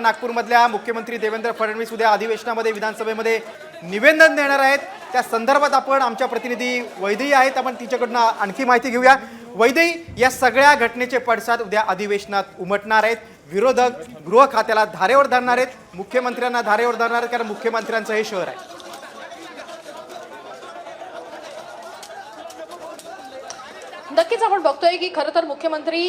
नागपूरमधल्या मुख्यमंत्री देवेंद्र फडणवीस उद्या अधिवेशनामध्ये विधानसभेमध्ये निवेदन देणार आहेत। त्या संदर्भात आपण आमच्या प्रतिनिधी वैदेही आहेत, आपण तिच्याकडून आणखी माहिती घेऊया। वैदेही, या सगळ्या घटनेचे पडसाद उद्या अधिवेशनात उमटणार आहेत। विरोधक गृह खात्याला धारेवर धरणार आहेत, मुख्यमंत्र्यांना धारेवर धरणार आहेत, कारण मुख्यमंत्र्यांचं हे शहर आहे। नक्कीच आपण बघतोय की खरं तर मुख्यमंत्री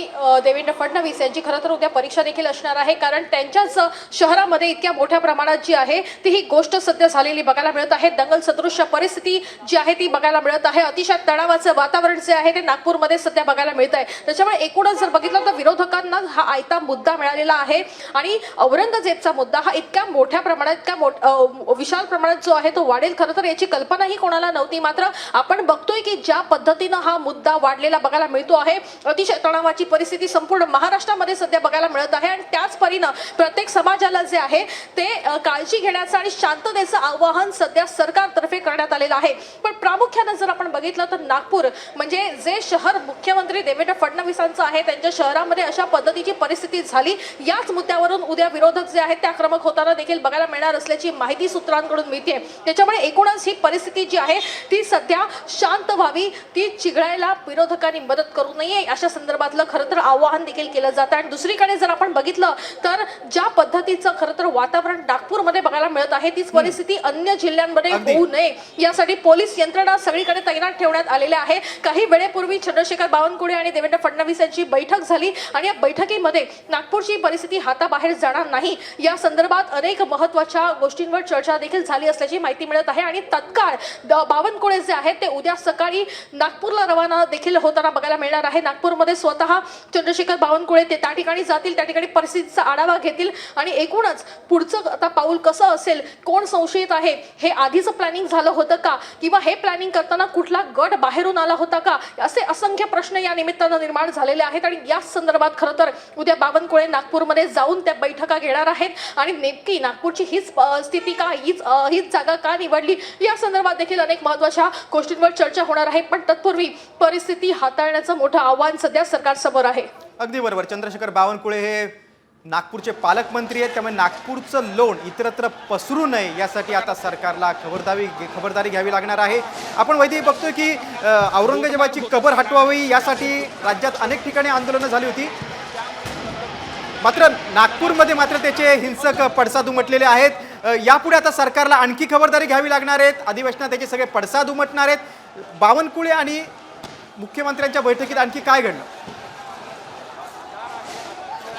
देवेंद्र फडणवीस यांची खरं तर उद्या परीक्षा देखील असणार आहे, कारण त्यांच्याच शहरामध्ये इतक्या मोठ्या प्रमाणात जी आहे ती ही गोष्ट सध्या झालेली बघायला मिळत आहे। दंगल सदृश्य परिस्थिती जी आहे ती बघायला मिळत आहे। अतिशय तणावाचं वातावरण जे आहे ते नागपूरमध्ये सध्या बघायला मिळत आहे। त्याच्यामुळे एकूणच जर बघितलं तर विरोधकांना हा आयता मुद्दा मिळालेला आहे आणि औरंगजेबचा मुद्दा हा इतक्या मोठ्या प्रमाणात, इतक्या विशाल प्रमाणात जो आहे तो वाढेल, खरं तर याची कल्पनाही कोणाला नव्हती। मात्र आपण बघतोय की ज्या पद्धतीनं हा मुद्दा वाढलेला बघायला मिळतो आहे, अतिशय तणावाची परिस्थिती संपूर्ण महाराष्ट्रामध्ये सध्या बघायला मिळत आहे आणि त्याच परीनं प्रत्येक समाजाला जे आहे ते काळजी घेण्याचं आणि शांततेचं आवाहन सध्या सरकारतर्फे करण्यात आलेलं आहे। पण प्रामुख्याने जर आपण बघितलं तर नागपूर म्हणजे जे शहर मुख्यमंत्री देवेंद्र फडणवीसांचं आहे, त्यांच्या शहरामध्ये अशा पद्धतीची परिस्थिती झाली, याच मुद्द्यावरून उद्या विरोधक जे आहेत ते आक्रमक होताना देखील बघायला मिळणार असल्याची माहिती सूत्रांकडून मिळते। त्याच्यामुळे एकूणच ही परिस्थिती जी आहे ती सध्या शांत व्हावी, ती चिघळायला विरोधकांनी मदत करू नये अशा संदर्भातलं खरं तर आवाहन देखील केलं जातं। आणि दुसरीकडे जर आपण बघितलं तर ज्या पद्धतीचं खरं तर वातावरण नागपूरमध्ये बघायला मिळत आहे, तीच परिस्थिती अन्य जिल्ह्यांमध्ये होऊ नये यासाठी पोलीस यंत्रणा सगळीकडे तैनात ठेवण्यात आलेले आहे। काही वेळेपूर्वी चंद्रशेखर बावनकुळे आणि देवेंद्र फडणवीस यांची बैठक झाली आणि या बैठकीमध्ये नागपूरची परिस्थिती हाताबाहेर जाणार नाही या संदर्भात अनेक महत्त्वाच्या गोष्टींवर चर्चा देखील झाली असल्याची माहिती मिळत आहे। आणि तत्काळ बावनकुळे जे आहेत ते उद्या सकाळी नागपूरला रवाना देखील होताना बघायला मिळणार आहे। नागपूरमध्ये स्वतः चंद्रशेखर बावनकुळे ते त्या ठिकाणी जातील, त्या ठिकाणी परिस्थितीचा आढावा घेतील आणि एकूणच पुढचं आता पाऊल कसं असेल, कोण संशयित आहे, हे आधीच प्लॅनिंग झालं होतं का, किंवा हे प्लॅनिंग करताना कुठला गट बाहेरून आला होता का, असे असंख्य प्रश्न या निमित्तानं निर्माण झालेले आहेत। आणि या संदर्भात खरं तर उद्या बावनकुळे नागपूरमध्ये जाऊन त्या बैठका घेणार आहेत आणि नेमकी नागपूरची हीच स्थिती का, हीच जागा का निवडली या संदर्भात देखील अनेक महत्त्वाच्या गोष्टींवर चर्चा होणार आहे। पण तत्पूर्वी परिस्थिती हाताळण्याचं मोठं आव्हान सध्या सरकारसमोर आहे। अगदी बरोबर, चंद्रशेखर बावनकुळे हे नागपूरचे पालकमंत्री आहेत, त्यामुळे नागपूरचं लोण इतरत्र पसरू नये यासाठी आता सरकारला खबरदारी घ्यावी लागणार आहे। आपण वैदेही बघतोय की औरंगजेबाची कबर हटवावी यासाठी राज्यात अनेक ठिकाणी आंदोलनं झाली होती, मात्र नागपूरमध्ये मात्र त्याचे हिंसक पडसाद उमटलेले आहेत। यापुढे आता सरकारला आणखी खबरदारी घ्यावी लागणार आहेत, अधिवेशनात त्याचे सगळे पडसाद उमटणार आहेत। बावनकुळे आणि मुख्यमंत्र्यांच्या बैठकीत आणखी काय घडलं?